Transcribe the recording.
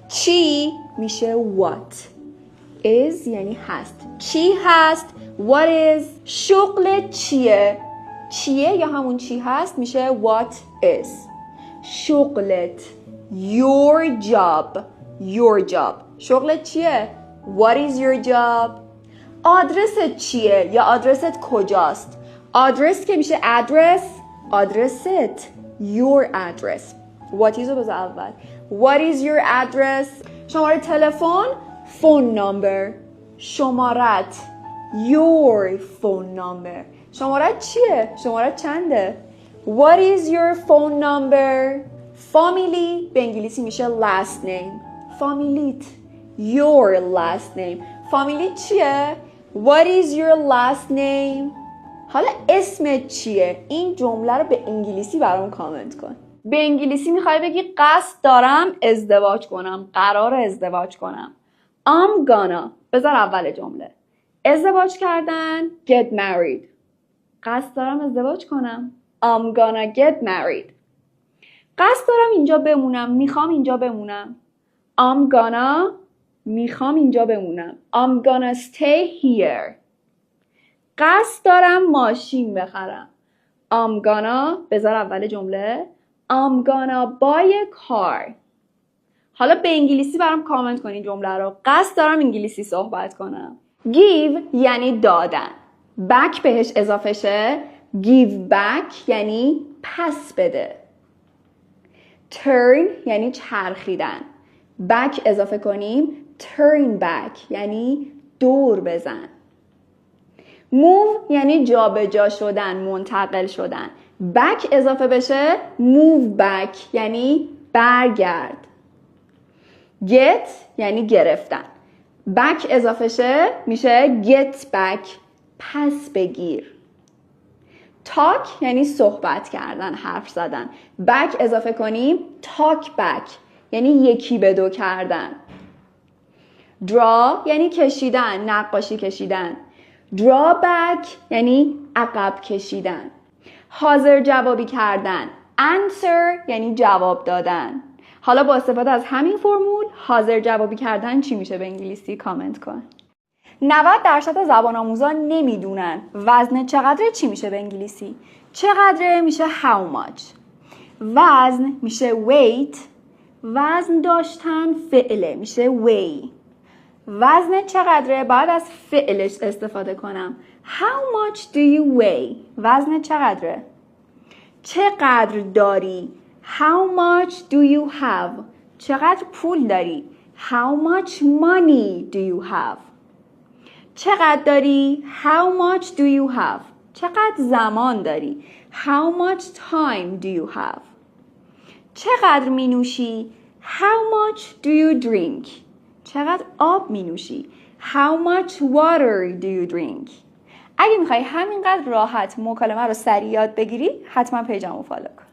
چی میشه what. is یعنی هست. چی هست؟ what is. شغل چیه؟ چیه یا همون چی هست میشه what is. شغلت your job. your job. شغلت چیه؟ what is your job. آدرست چیه یا آدرست کجاست؟ آدرس که میشه address. آدرست your address. what is رو بذار اول. what is your address. شماره تلفن phone number. شمارت your phone number. شمارت چیه؟ شمارت چنده؟ what is your phone number. family به انگلیسی میشه last name. فامیلیت your last name. فامیلی چیه؟ what is your last name. حالا اسمت چیه؟ این جمله رو به انگلیسی برام کامنت کن. به انگلیسی میخوای بگی قصد دارم ازدواج کنم. قرار ازدواج کنم. I'm gonna. بذار اول جمله. ازدواج کردن get married. قصد دارم ازدواج کنم. I'm gonna get married. قصد دارم اینجا بمونم. میخوام اینجا بمونم. I'm gonna. میخوام اینجا بمونم. I'm gonna stay here. قصد دارم ماشین بخرم. I'm gonna. بذار اول جمله. I'm gonna buy a car. حالا به انگلیسی برام کامنت کنین جمله رو. قصد دارم انگلیسی صحبت کنم. give یعنی دادن. back بهش اضافه شه. give back یعنی پس بده. turn یعنی چرخیدن. back اضافه کنیم. turn back یعنی دور بزن. move یعنی جابجا شدن، منتقل شدن. back اضافه بشه move back یعنی برگرد. get یعنی گرفتن. back اضافه شه میشه get back پس بگیر. talk یعنی صحبت کردن، حرف زدن. back اضافه کنیم talk back یعنی یکی به دو کردن. draw یعنی کشیدن، نقاشی کشیدن. draw back یعنی عقب کشیدن. حاضر جوابی کردن. answer یعنی جواب دادن. حالا با استفاده از همین فرمول حاضر جوابی کردن چی میشه به انگلیسی؟ کامنت کن. 90% زبان آموزان نمیدونن وزن چقدره چی میشه به انگلیسی. چقدره میشه how much. وزن میشه weight. وزن داشتن فعله میشه weigh. وزن چقدره باید از فعلش استفاده کنم. How much do you weigh. وزن چقدره. چقدر داری. How much do you have. چقدر پول داری. How much money do you have. چقدر داری. How much do you have. چقدر زمان داری. How much time do you have. چقدر می نوشی. How much do you drink. چقدر آب می نوشی. How much water do you drink. اگه میخوای همینقدر راحت مکالمه رو سریع یاد بگیری حتما پیجمو فالو کن.